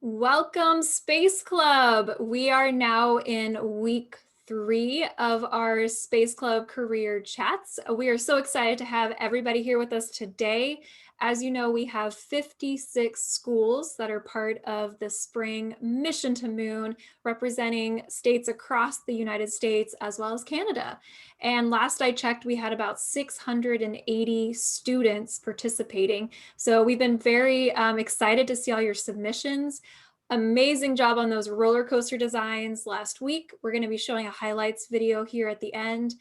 Welcome, Space Club. We are now in week 3 of our Space Club career chats. We are so excited to have everybody here with us today. As you know, we have 56 schools that are part of the spring Mission to Moon, representing states across the United States as well as Canada. And last I checked, we had about 680 students participating. So we've been very excited to see all your submissions. Amazing job on those roller coaster designs last week. We're going to be showing a highlights video here at the end.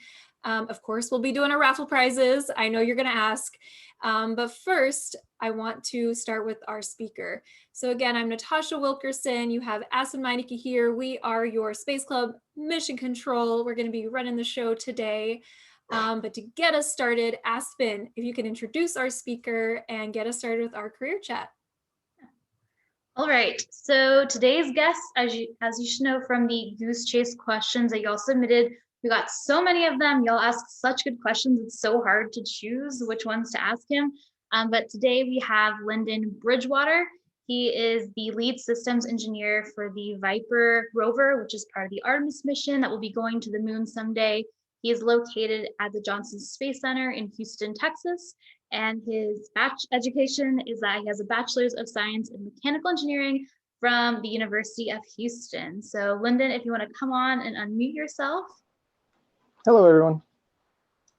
Of course, we'll be doing our raffle prizes. I know you're going to ask. But first, I want to start with our speaker. So again, I'm Natasha Wilkerson. You have Aspen Meineke here. We are your Space Club Mission Control. We're going to be running the show today. But to get us started, Aspen, if you can introduce our speaker and get us started with our career chat. All right, so today's guest, as you should know from the Goose Chase questions that y'all submitted, we got so many of them. Y'all ask such good questions. It's so hard to choose which ones to ask him. But today we have Lyndon Bridgewater. He is the lead systems engineer for the Viper rover, which is part of the Artemis mission that will be going to the moon someday. He is located at the Johnson Space Center in Houston, Texas. And his education is that he has a Bachelor's of Science in Mechanical Engineering from the University of Houston. So Lyndon, if you want to come on and unmute yourself. Hello, everyone.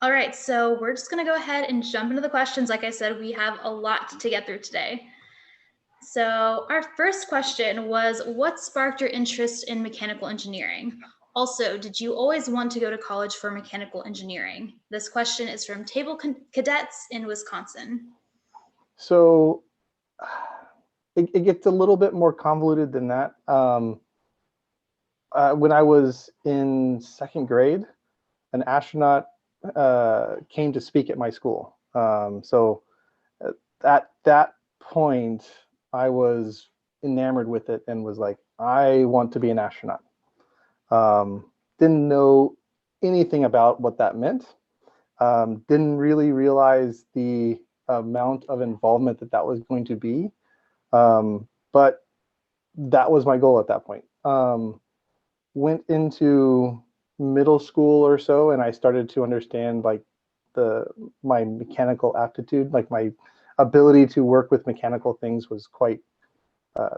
All right, so we're just going to go ahead and jump into the questions. Like I said, we have a lot to get through today. So our first question was, what sparked your interest in mechanical engineering? Also, did you always want to go to college for mechanical engineering? This question is from Table Cadets in Wisconsin. So it gets a little bit more convoluted than that. When I was in second grade, an astronaut came to speak at my school. So at that point, I was enamored with it and was like, I want to be an astronaut. Didn't know anything about what that meant. Didn't really realize the amount of involvement that was going to be. But that was my goal at that point. Went into middle school or so, and I started to understand like my mechanical aptitude, like my ability to work with mechanical things was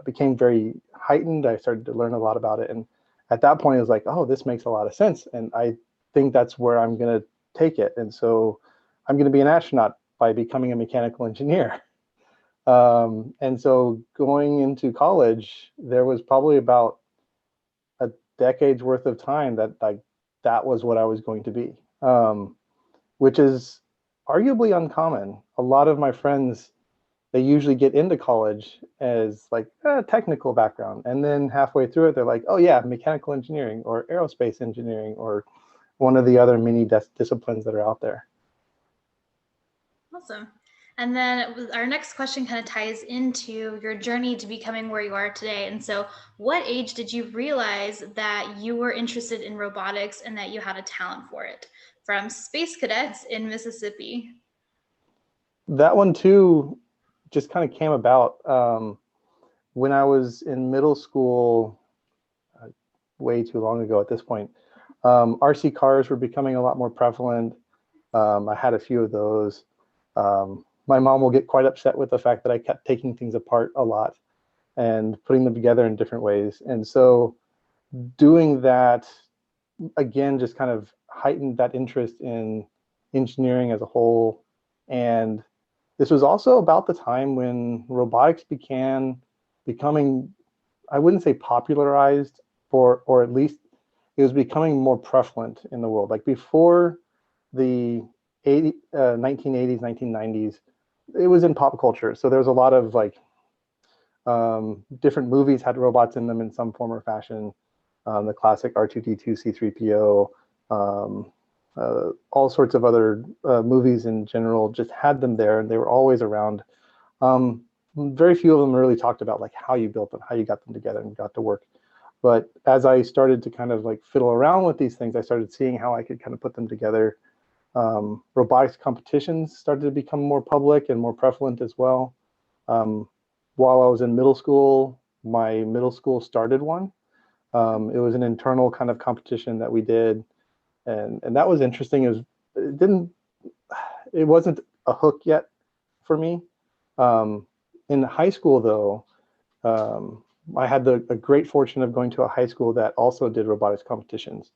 became very heightened. I started to learn a lot about it, and at that point, I was like, oh, this makes a lot of sense. And I think that's where I'm going to take it. And so I'm going to be an astronaut by becoming a mechanical engineer. And so going into college, there was probably about a decade's worth of time that was what I was going to be, which is arguably uncommon. A lot of my friends, they usually get into college as like a technical background. And then halfway through it, they're like, oh yeah, mechanical engineering or aerospace engineering or one of the other many disciplines that are out there. Awesome. And then our next question kind of ties into your journey to becoming where you are today. And so what age did you realize that you were interested in robotics and that you had a talent for it? From Space Cadets in Mississippi. That one too just kind of came about when I was in middle school, way too long ago at this point. RC cars were becoming a lot more prevalent. I had a few of those. My mom will get quite upset with the fact that I kept taking things apart a lot and putting them together in different ways. And so doing that, again, just kind of heightened that interest in engineering as a whole. And this was also about the time when robotics began becoming, I wouldn't say popularized, or at least it was becoming more prevalent in the world. Like before the 1980s, 1990s, it was in pop culture. So there was a lot of like different movies had robots in them in some form or fashion. The classic R2-D2, C-3PO, all sorts of other movies in general just had them there, and they were always around. Very few of them really talked about like how you built them, how you got them together and got to work. But as I started to kind of like fiddle around with these things, I started seeing how I could kind of put them together. Robotics competitions started to become more public and more prevalent as well. While I was in middle school, my middle school started one. It was an internal kind of competition that we did, and that was interesting. It wasn't a hook yet for me. In high school, though, I had a great fortune of going to a high school that also did robotics competitions.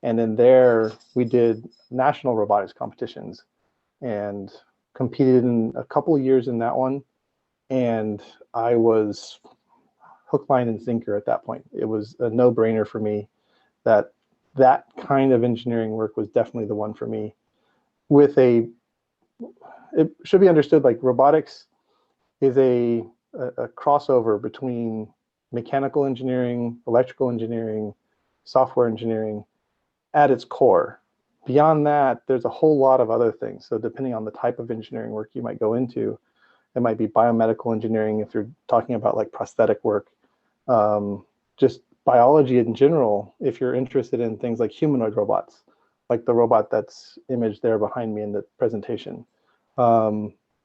And in there, we did national robotics competitions and competed in a couple of years in that one. And I was hook, line, and sinker at that point. It was a no-brainer for me that kind of engineering work was definitely the one for me. It should be understood, like robotics is a crossover between mechanical engineering, electrical engineering, software engineering at its core. Beyond that, there's a whole lot of other things. So depending on the type of engineering work you might go into, it might be biomedical engineering if you're talking about like prosthetic work, just biology in general, if you're interested in things like humanoid robots, like the robot that's imaged there behind me in the presentation.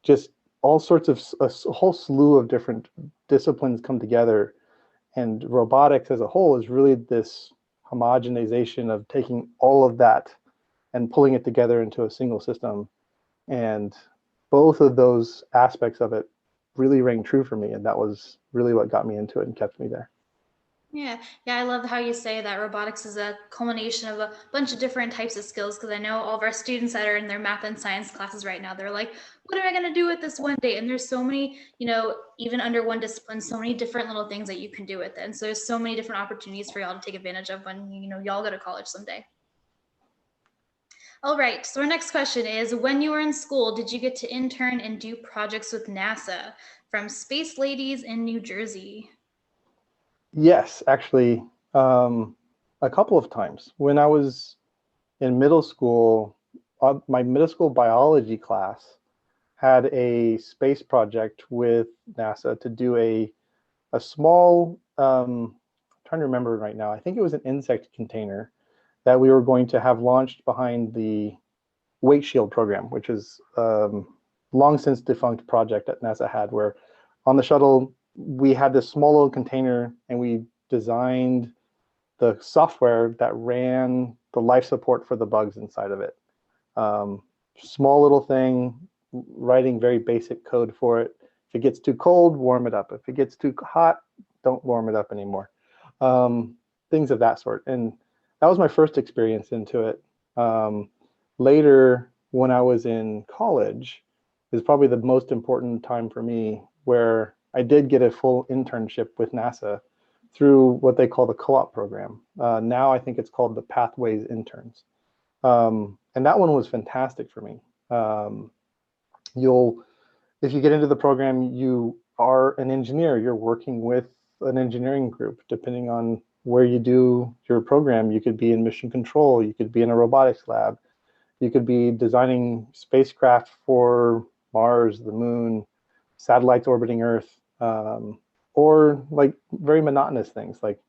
Just all sorts of, a whole slew of different disciplines come together, and robotics as a whole is really this homogenization of taking all of that and pulling it together into a single system. And both of those aspects of it really rang true for me, and that was really what got me into it and kept me there. Yeah, I love how you say that robotics is a culmination of a bunch of different types of skills, because I know all of our students that are in their math and science classes right now, they're like, what am I going to do with this one day? And there's so many, even under one discipline, so many different little things that you can do with it. And so there's so many different opportunities for y'all to take advantage of when, y'all go to college someday. All right, so our next question is, when you were in school, did you get to intern and do projects with NASA? From Space Ladies in New Jersey. Yes, actually, a couple of times. When I was in middle school, my middle school biology class had a space project with NASA to do a small, I'm trying to remember right now, I think it was an insect container that we were going to have launched behind the Weight Shield program, which is long since defunct project that NASA had, where on the shuttle, we had this small little container and we designed the software that ran the life support for the bugs inside of it. Small little thing, writing very basic code for it. If it gets too cold, warm it up. If it gets too hot, don't warm it up anymore. Things of that sort. And that was my first experience into it. Later, when I was in college, is probably the most important time for me, where I did get a full internship with NASA through what they call the co-op program. Now I think it's called the Pathways Interns. And that one was fantastic for me. If you get into the program, you are an engineer. You're working with an engineering group. Depending on where you do your program, you could be in mission control, you could be in a robotics lab, you could be designing spacecraft for Mars, the moon, satellites orbiting Earth, or like very monotonous things like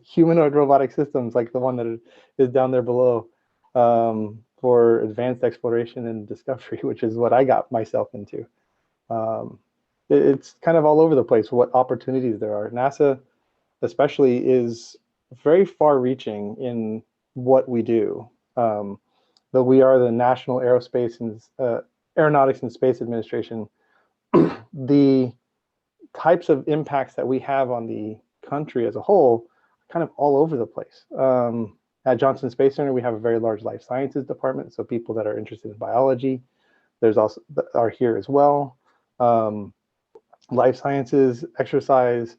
humanoid robotic systems, like the one that is down there below, for advanced exploration and discovery, which is what I got myself into. It's kind of all over the place what opportunities there are. NASA especially is very far-reaching in what we do. Though we are the National Aerospace and Aeronautics and Space Administration, the types of impacts that we have on the country as a whole are kind of all over the place. At Johnson Space Center, we have a very large life sciences department, so people that are interested in biology, there's also are here as well. Life sciences, exercise,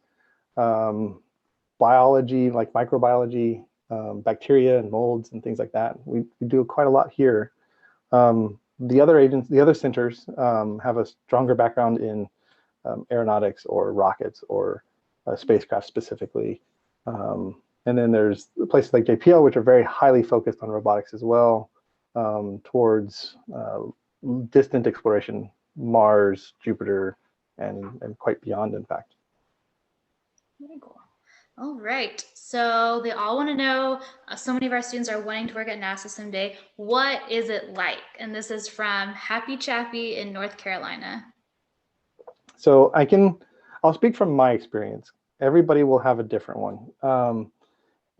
biology, like microbiology, bacteria and molds and things like that. We do quite a lot here. The other centers have a stronger background in aeronautics or rockets or spacecraft specifically. And then there's places like JPL, which are very highly focused on robotics as well, towards distant exploration, Mars, Jupiter, and quite beyond, in fact. Very cool. All right, so they all want to know, so many of our students are wanting to work at NASA someday. What is it like? And this is from Happy Chappy in North Carolina. So I can I'll speak from my experience. Everybody will have a different one,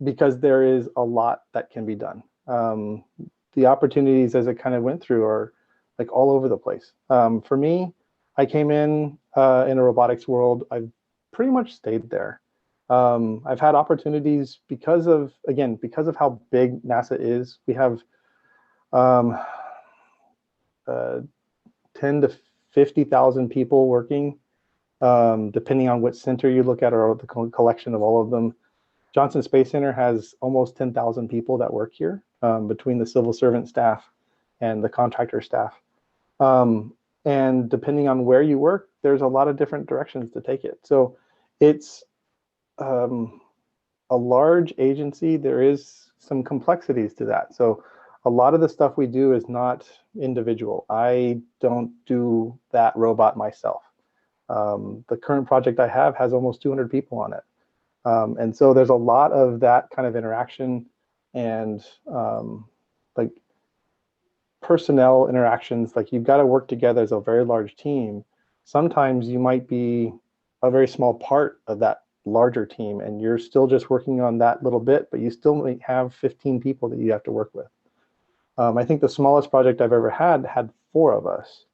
because there is a lot that can be done. The opportunities as it kind of went through are like all over the place. For me, I came in a robotics world. I've pretty much stayed there. I've had opportunities because of how big NASA is. We have 10 to 50,000 people working, depending on which center you look at or the collection of all of them. Johnson Space Center has almost 10,000 people that work here, between the civil servant staff and the contractor staff. And depending on where you work, there's a lot of different directions to take it. So it's a large agency. There is some complexities to that. So a lot of the stuff we do is not individual. I don't do that robot myself. The current project I have has almost 200 people on it. And so there's a lot of that kind of interaction and like personnel interactions. Like you've got to work together as a very large team. Sometimes you might be a very small part of that larger team and you're still just working on that little bit, but you still might have 15 people that you have to work with. I think the smallest project I've ever had 4 of us.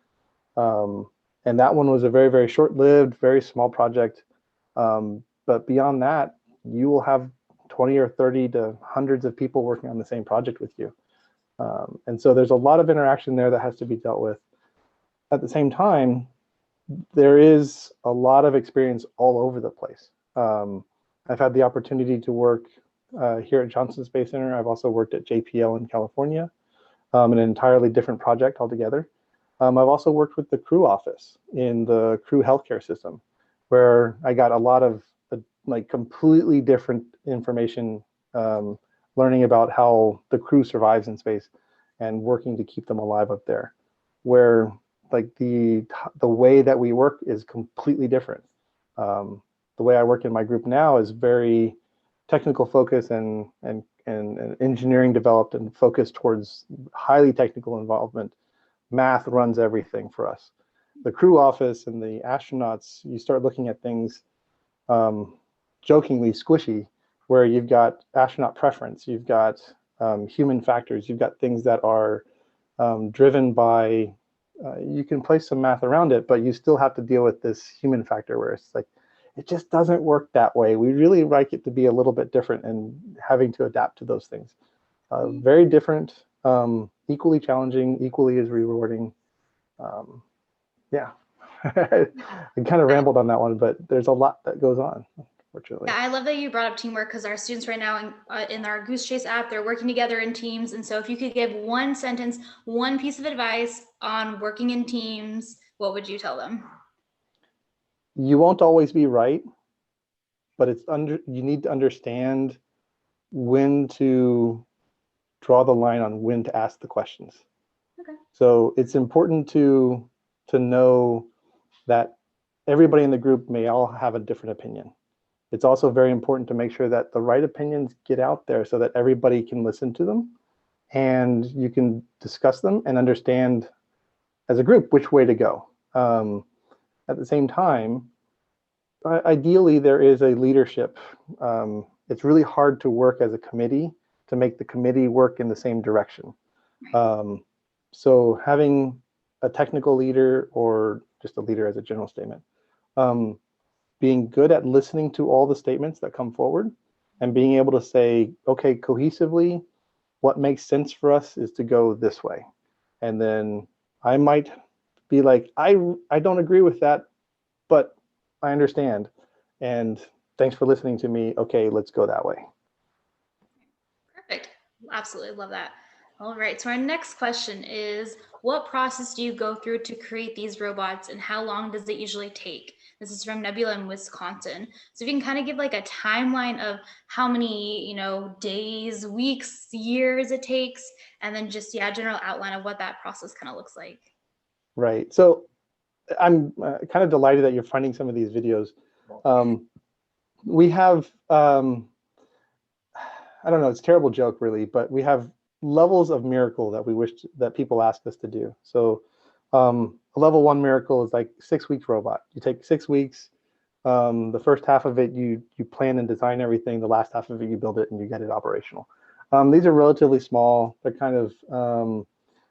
And that one was a very, very short-lived, very small project. But beyond that, you will have 20 or 30 to hundreds of people working on the same project with you. And so there's a lot of interaction there that has to be dealt with. At the same time, there is a lot of experience all over the place. I've had the opportunity to work here at Johnson Space Center. I've also worked at JPL in California, an entirely different project altogether. I've also worked with the crew office in the crew healthcare system, where I got a lot of like completely different information, learning about how the crew survives in space and working to keep them alive up there, where like the way that we work is completely different. The way I work in my group now is very technical focus and engineering developed and focused towards highly technical involvement. Math runs everything for us. The crew office and the astronauts, you start looking at things jokingly squishy, where you've got astronaut preference, you've got human factors, you've got things that are driven by, you can place some math around it, but you still have to deal with this human factor where it's like, it just doesn't work that way. We really like it to be a little bit different and having to adapt to those things. Very different, equally challenging, equally as rewarding. Yeah, I kind of rambled on that one, but there's a lot that goes on, unfortunately. Yeah, I love that you brought up teamwork, because our students right now in our Goose Chase app, they're working together in teams. And so if you could give one sentence, one piece of advice on working in teams, what would you tell them? You won't always be right, but you need to understand when to draw the line on when to ask the questions. Okay. So it's important to know that everybody in the group may all have a different opinion. It's also very important to make sure that the right opinions get out there so that everybody can listen to them and you can discuss them and understand as a group which way to go. At the same time, ideally, there is a leadership. It's really hard to work as a committee to make the committee work in the same direction. So having a technical leader, or just a leader as a general statement, being good at listening to all the statements that come forward and being able to say, okay, cohesively, what makes sense for us is to go this way. And then I might be like, I don't agree with that, but I understand. And thanks for listening to me. Okay, let's go that way. Perfect. Absolutely love that. All right. So our next question is, what process do you go through to create these robots, and how long does it usually take? This is from Nebula in Wisconsin. So if you can kind of give like a timeline of how many, days, weeks, years it takes, and then just, general outline of what that process kind of looks like. Right. So I'm kind of delighted that you're finding some of these videos. We have, I don't know, it's a terrible joke really, but we have levels of miracle that we wish that people ask us to do. So a level 1 miracle is like 6 weeks robot. You take 6 weeks, The first half of it, you plan and design everything. The last half of it, you build it and you get it operational. These are relatively small. They're kind of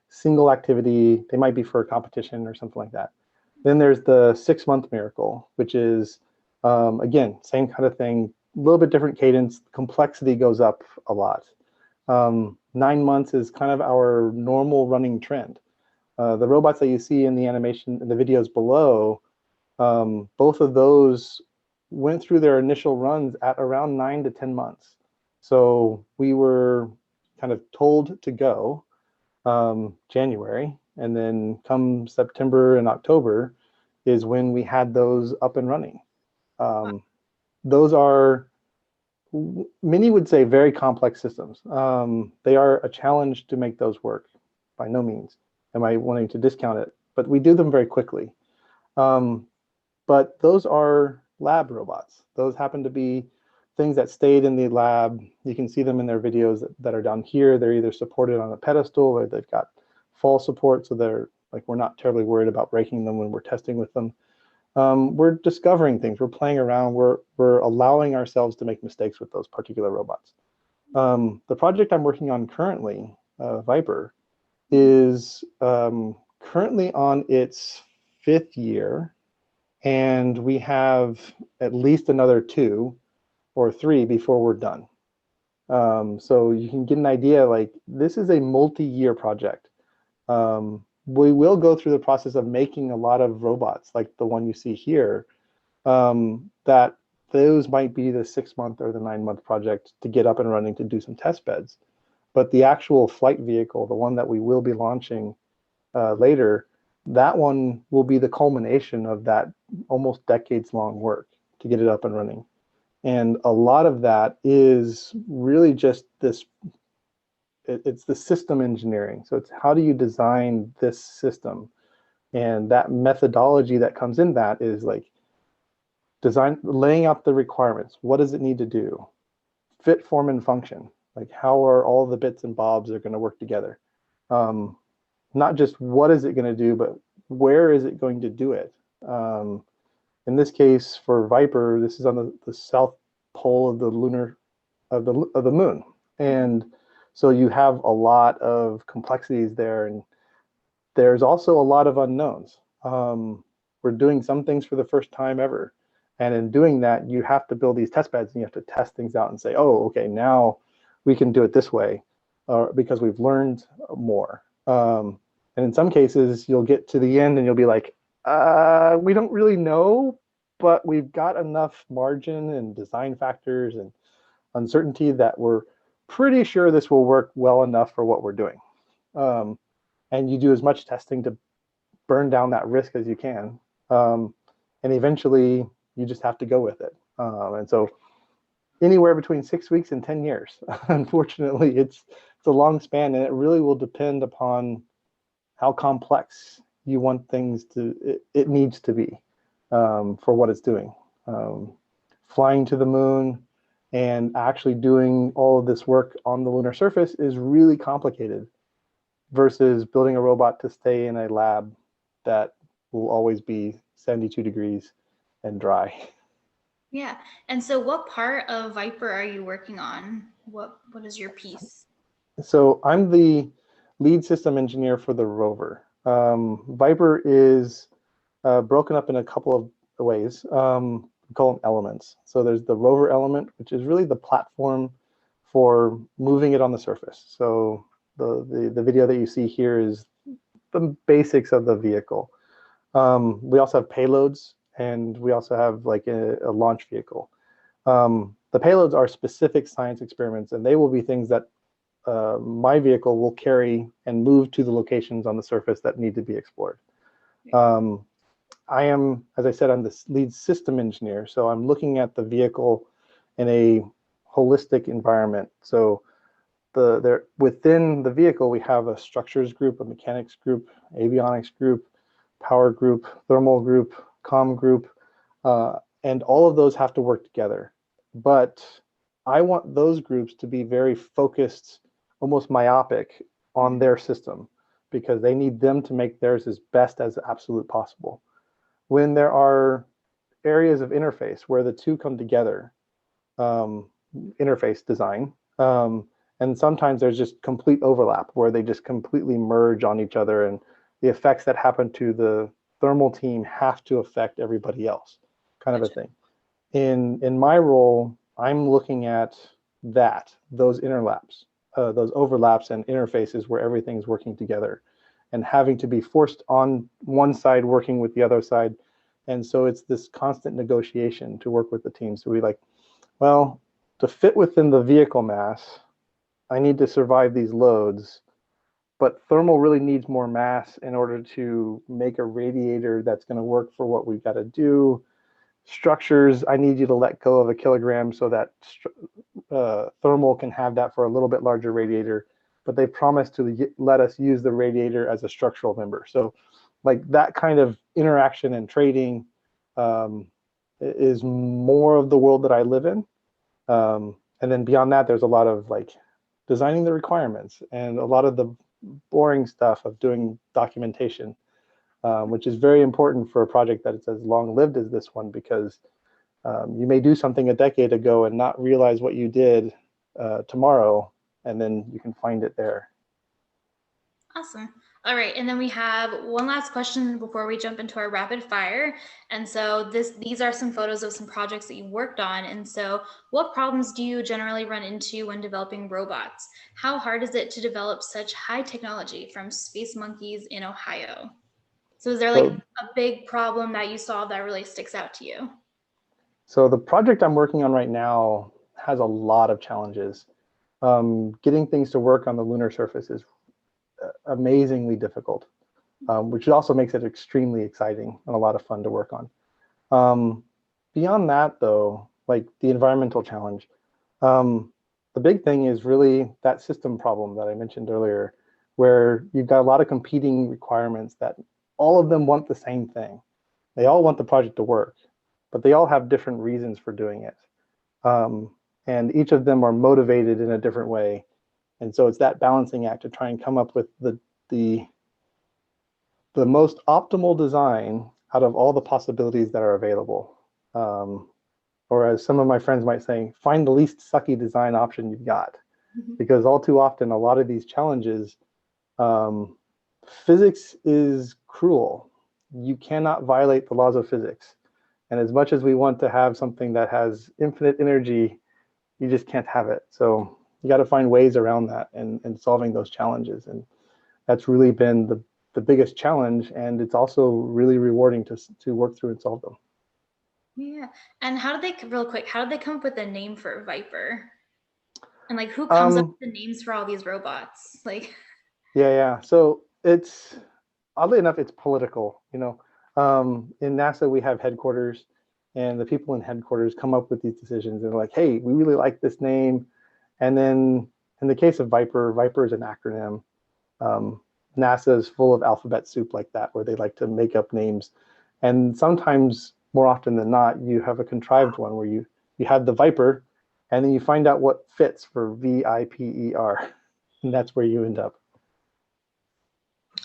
single activity. They might be for a competition or something like that. Then there's the 6-month miracle, which is, again, same kind of thing, a little bit different cadence. Complexity goes up a lot. 9 months is kind of our normal running trend. The robots that you see in the animation, in the videos below, both of those went through their initial runs at around 9 to 10 months. So we were kind of told to go January, and then come September and October is when we had those up and running. Those are, many would say, very complex systems. They are a challenge to make those work. By no means am I wanting to discount it, but we do them very quickly. But those are lab robots. Those happen to be things that stayed in the lab. You can see them in their videos that are down here. They're either supported on a pedestal or they've got fall support, so they're like, we're not terribly worried about breaking them when we're testing with them. We're discovering things. We're playing around. We're allowing ourselves to make mistakes with those particular robots. The project I'm working on currently, Viper, is currently on its 5th year, and we have at least another 2 or 3 before we're done. So you can get an idea, like, this is a multi-year project. We will go through the process of making a lot of robots like the one you see here, that those might be the 6-month or the 9-month project to get up and running to do some test beds. But the actual flight vehicle, the one that we will be launching later, that one will be the culmination of that almost decades-long work to get it up and running. And a lot of that is really just this, it's the system engineering. So it's, how do you design this system? And that methodology that comes in that is like laying out the requirements. What does it need to do? Fit, form, and function. Like, how are all the bits and bobs that are going to work together? Not just what is it going to do, but where is it going to do it? In this case, for Viper, this is on the south pole of the of the moon, and so you have a lot of complexities there, and there's also a lot of unknowns. We're doing some things for the first time ever, and in doing that, you have to build these test beds, and you have to test things out and say, oh, okay, now we can do it this way, because we've learned more. And in some cases, you'll get to the end and you'll be like, we don't really know, but we've got enough margin and design factors and uncertainty that we're pretty sure this will work well enough for what we're doing. And you do as much testing to burn down that risk as you can. And eventually, you just have to go with it. And so anywhere between 6 weeks and 10 years. Unfortunately, it's a long span, and it really will depend upon how complex you want things to, it needs to be for what it's doing. Flying to the moon and actually doing all of this work on the lunar surface is really complicated versus building a robot to stay in a lab that will always be 72 degrees and dry. Yeah. And so what part of Viper are you working on? What is your piece? So I'm the lead system engineer for the Rover. Viper is broken up in a couple of ways. We call them elements. So there's the Rover element, which is really the platform for moving it on the surface. So the video that you see here is the basics of the vehicle. We also have payloads, and we also have like a launch vehicle. The payloads are specific science experiments, and they will be things that my vehicle will carry and move to the locations on the surface that need to be explored. I am, as I said, I'm the lead system engineer, so I'm looking at the vehicle in a holistic environment. So within the vehicle, we have a structures group, a mechanics group, avionics group, power group, thermal group, comm group, and all of those have to work together. But I want those groups to be very focused, almost myopic on their system, because they need them to make theirs as best as absolute possible. When there are areas of interface where the two come together, interface design. And sometimes there's just complete overlap where they just completely merge on each other, and the effects that happen to the thermal team have to affect everybody else, kind of a thing. In my role, I'm looking at those overlaps and interfaces where everything's working together and having to be forced on one side working with the other side. And so it's this constant negotiation to work with the team. So we like, well, to fit within the vehicle mass, I need to survive these loads, but thermal really needs more mass in order to make a radiator that's going to work for what we've got to do. Structures, I need you to let go of a kilogram so that thermal can have that for a little bit larger radiator, but they promised to let us use the radiator as a structural member. So like that kind of interaction and trading is more of the world that I live in. And then beyond that, there's a lot of like designing the requirements and a lot of the boring stuff of doing documentation, which is very important for a project that is as long-lived as this one, because you may do something a decade ago and not realize what you did tomorrow, and then you can find it there. Awesome. All right, and then we have one last question before we jump into our rapid fire. And so these are some photos of some projects that you worked on. And so what problems do you generally run into when developing robots? How hard is it to develop such high technology from space monkeys in Ohio? So is there like a big problem that you saw that really sticks out to you? So the project I'm working on right now has a lot of challenges. Getting things to work on the lunar surface is amazingly difficult, which also makes it extremely exciting and a lot of fun to work on. Beyond that, though, like the environmental challenge, the big thing is really that system problem that I mentioned earlier, where you've got a lot of competing requirements that all of them want the same thing. They all want the project to work, but they all have different reasons for doing it. And each of them are motivated in a different way. And so it's that balancing act to try and come up with the most optimal design out of all the possibilities that are available. Or as some of my friends might say, find the least sucky design option you've got. Because all too often, a lot of these challenges, physics is cruel. You cannot violate the laws of physics. And as much as we want to have something that has infinite energy, you just can't have it. So you got to find ways around that and solving those challenges. And that's really been the biggest challenge. And it's also really rewarding to work through and solve them. Yeah. And how did they come up with a name for Viper? And like, who comes up with the names for all these robots? Like, yeah. So it's, oddly enough, it's political. You know, in NASA, we have headquarters, and the people in headquarters come up with these decisions. And they're like, hey, we really like this name. And then in the case of Viper, Viper is an acronym. NASA is full of alphabet soup like that, where they like to make up names. And sometimes, more often than not, you have a contrived one where you have the Viper, and then you find out what fits for VIPER. And that's where you end up.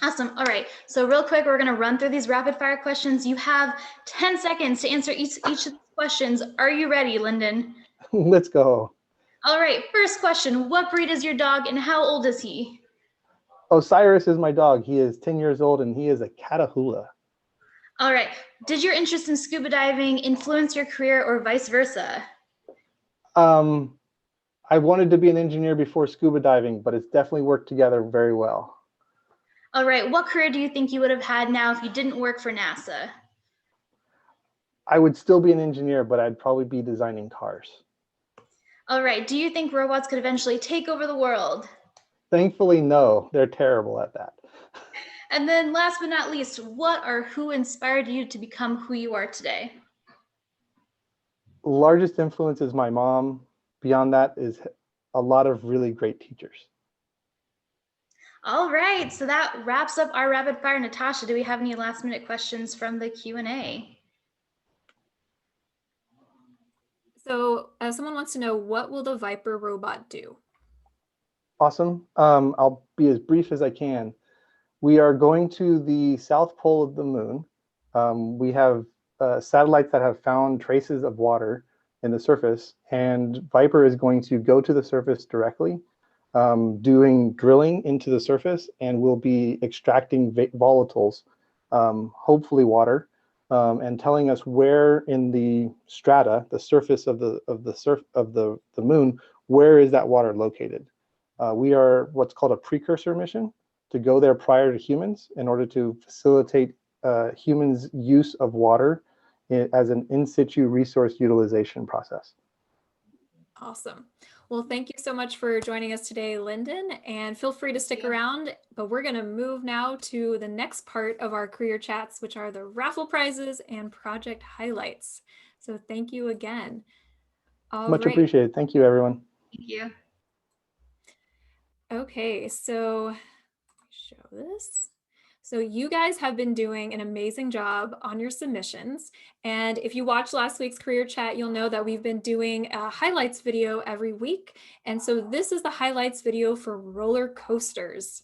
Awesome. All right. So real quick, we're going to run through these rapid fire questions. You have 10 seconds to answer each of the questions. Are you ready, Lyndon? Let's go. All right. First question. What breed is your dog and how old is he? Osiris is my dog. He is 10 years old and he is a Catahoula. All right. Did your interest in scuba diving influence your career or vice versa? I wanted to be an engineer before scuba diving, but it's definitely worked together very well. All right. What career do you think you would have had now if you didn't work for NASA? I would still be an engineer, but I'd probably be designing cars. All right. Do you think robots could eventually take over the world? Thankfully, no. They're terrible at that. And then last but not least, what or who inspired you to become who you are today? Largest influence is my mom. Beyond that is a lot of really great teachers. All right, so that wraps up our rapid fire. Natasha, do we have any last minute questions from the Q&A? So someone wants to know, what will the Viper robot do? Awesome. I'll be as brief as I can. We are going to the south pole of the moon. We have satellites that have found traces of water in the surface, and Viper is going to go to the surface directly, doing drilling into the surface, and we'll be extracting volatiles, hopefully water, and telling us where in the strata, the surface of the moon, where is that water located. We are what's called a precursor mission to go there prior to humans in order to facilitate humans' use of water as an in situ resource utilization process. Awesome. Well, thank you so much for joining us today, Lyndon, and feel free to stick around, but we're going to move now to the next part of our career chats, which are the raffle prizes and project highlights. So thank you again. Much appreciated. Thank you, everyone. Thank you. Okay, so show this. So you guys have been doing an amazing job on your submissions. And if you watched last week's career chat, you'll know that we've been doing a highlights video every week. And so this is the highlights video for roller coasters.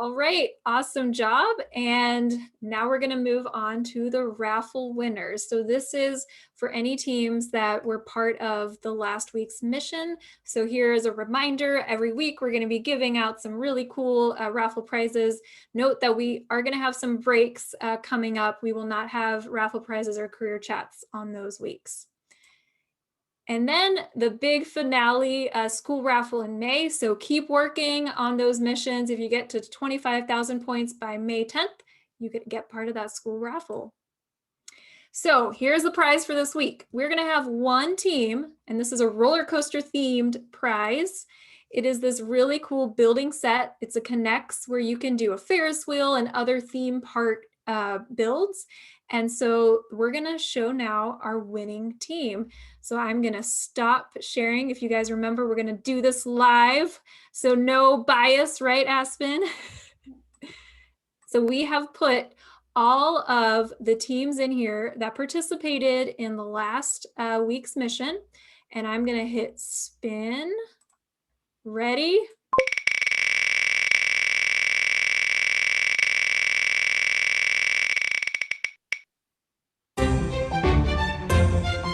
All right, awesome job. And now we're going to move on to the raffle winners. So this is for any teams that were part of the last week's mission. So here is a reminder, every week we're going to be giving out some really cool raffle prizes. Note that we are going to have some breaks coming up. We will not have raffle prizes or career chats on those weeks. And then the big finale, school raffle in May. So keep working on those missions. If you get to 25,000 points by May 10th, you could get part of that school raffle. So here's the prize for this week. We're going to have one team, and this is a roller coaster themed prize. It is this really cool building set. It's a Connects where you can do a Ferris wheel and other theme park builds. And so we're going to show now our winning team. So I'm going to stop sharing. If you guys remember, we're going to do this live. So no bias, right, Aspen? So we have put all of the teams in here that participated in the last week's mission. And I'm going to hit spin. Ready?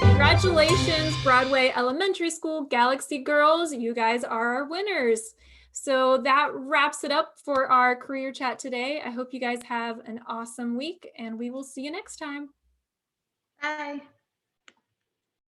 Congratulations, Broadway Elementary School Galaxy Girls. You guys are our winners. So that wraps it up for our career chat today. I hope you guys have an awesome week, and we will see you next time. Bye.